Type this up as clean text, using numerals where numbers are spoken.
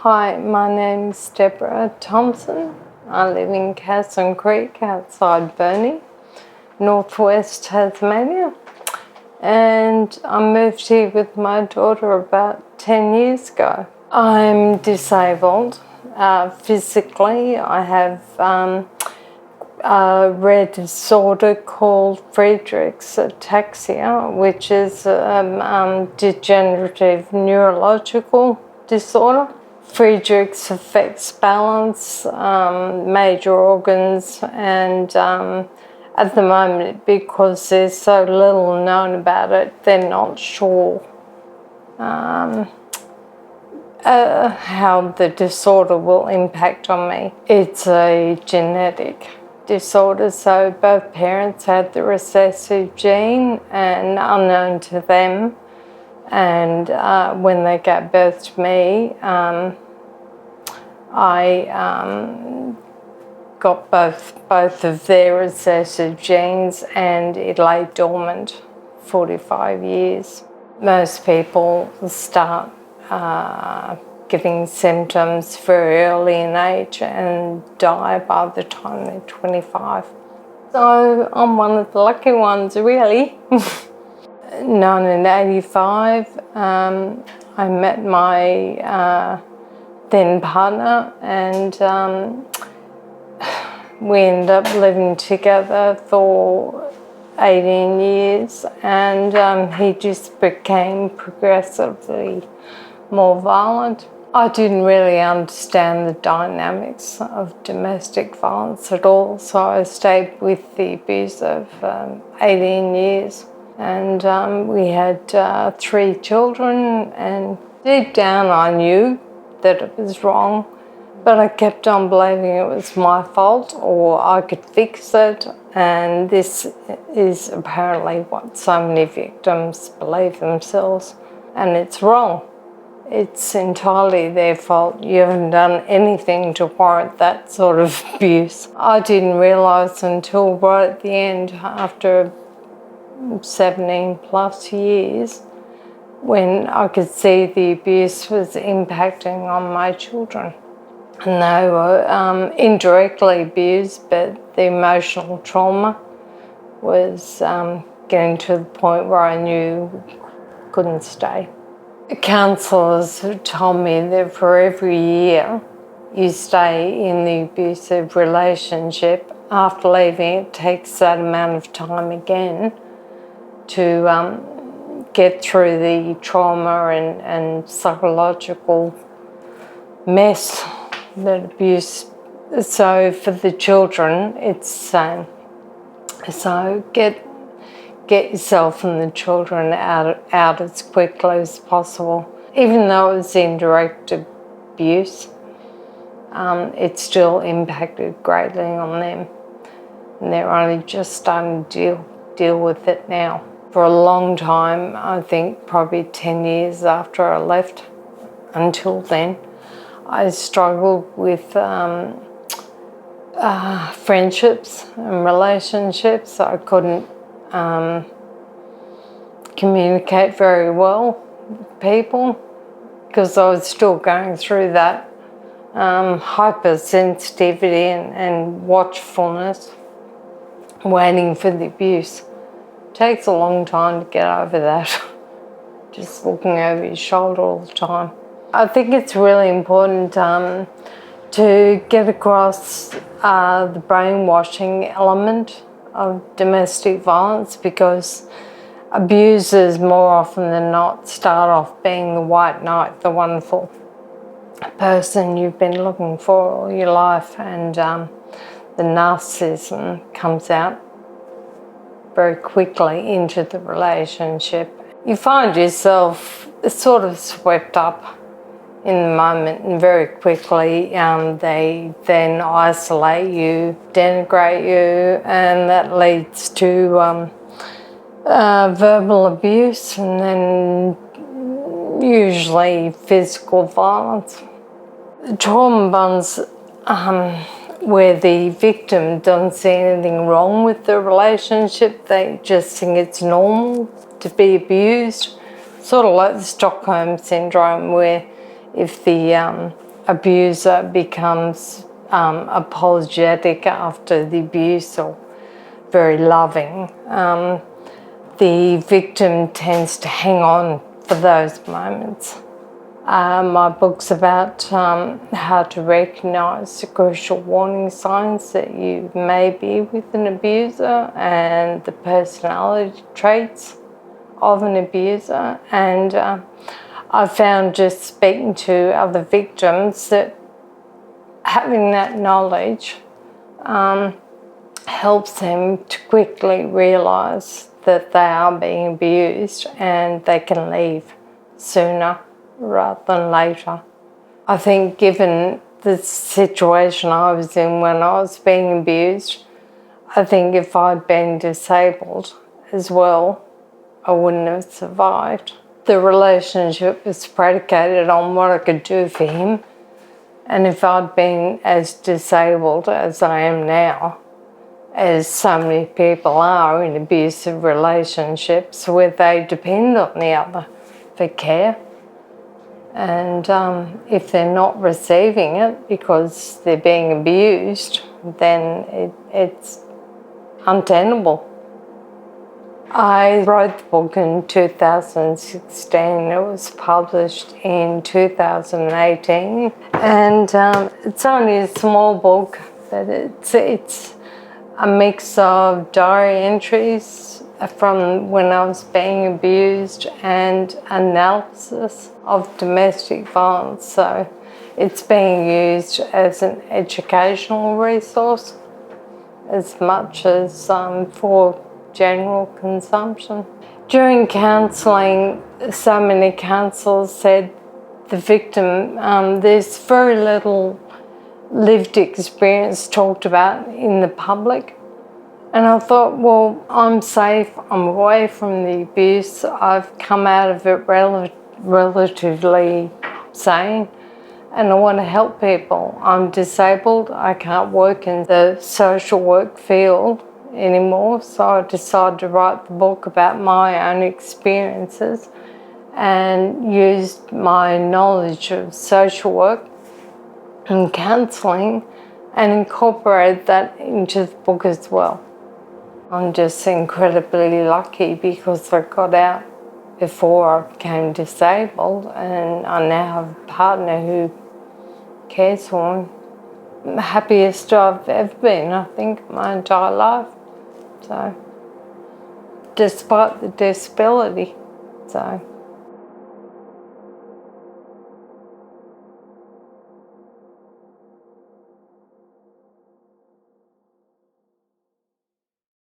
Hi, my name's Deborah Thompson. I live in Casson Creek outside Burnie, northwest Tasmania. And I moved here with my daughter about 10 years ago. I'm disabled physically. I have a rare disorder called Friedreich's ataxia, which is a degenerative neurological disorder. Friedreich's affects balance, major organs, and at the moment, because there's so little known about it, they're not sure how the disorder will impact on me. It's a genetic disorder, so both parents had the recessive gene, and unknown to them. And when they gave birth to me, I got both of their recessive genes, and it lay dormant 45 years. Most people start getting symptoms very early in age and die by the time they're 25. So I'm one of the lucky ones, really. 1985, I met my then partner, and we ended up living together for 18 years, and he just became progressively more violent. I didn't really understand the dynamics of domestic violence at all, so I stayed with the abuser for 18 years. And we had 3 children, and deep down I knew that it was wrong, but I kept on believing it was my fault or I could fix it. And this is apparently what so many victims believe themselves, and it's wrong. It's entirely their fault. You haven't done anything to warrant that sort of abuse. I didn't realise until right at the end, after 17 plus years, when I could see the abuse was impacting on my children. And they were indirectly abused, but the emotional trauma was getting to the point where I knew I couldn't stay. Counsellors told me that for every year you stay in the abusive relationship, after leaving it takes that amount of time again to get through the trauma and psychological mess that abuse. So for the children, it's the same. So get yourself and the children out as quickly as possible. Even though it was indirect abuse, it still impacted greatly on them. And they're only just starting to deal with it now. For a long time, I think probably 10 years after I left, until then, I struggled with friendships and relationships. I couldn't communicate very well with people because I was still going through that hypersensitivity and watchfulness, waiting for the abuse. It takes a long time to get over that, just looking over your shoulder all the time. I think it's really important to get across the brainwashing element of domestic violence, because abusers more often than not start off being the white knight, the wonderful person you've been looking for all your life, and the narcissism comes out very quickly into the relationship. You find yourself sort of swept up in the moment, and very quickly they then isolate you, denigrate you, and that leads to verbal abuse, and then usually physical violence. Trauma bonds, where the victim doesn't see anything wrong with the relationship, they just think it's normal to be abused. Sort of like the Stockholm Syndrome, where if the abuser becomes apologetic after the abuse or very loving, the victim tends to hang on for those moments. My book's about how to recognise the crucial warning signs that you may be with an abuser and the personality traits of an abuser. And I found just speaking to other victims that having that knowledge helps them to quickly realise that they are being abused and they can leave sooner rather than later. I think given the situation I was in when I was being abused, I think if I'd been disabled as well, I wouldn't have survived. The relationship was predicated on what I could do for him, and if I'd been as disabled as I am now, as so many people are in abusive relationships where they depend on the other for care, and if they're not receiving it because they're being abused, then it's untenable. I wrote the book in 2016. It was published in 2018, and it's only a small book, but it's a mix of diary entries from when I was being abused and analysis of domestic violence. So it's being used as an educational resource as much as for general consumption. During counselling, so many counsellors said the victim, there's very little lived experience talked about in the public. And I thought, well, I'm safe, I'm away from the abuse, I've come out of it relatively sane, and I want to help people. I'm disabled, I can't work in the social work field anymore, so I decided to write the book about my own experiences and used my knowledge of social work and counselling and incorporated that into the book as well. I'm just incredibly lucky because I got out before I became disabled, and I now have a partner who cares for me. I'm the happiest I've ever been, I think, my entire life. So, despite the disability. So.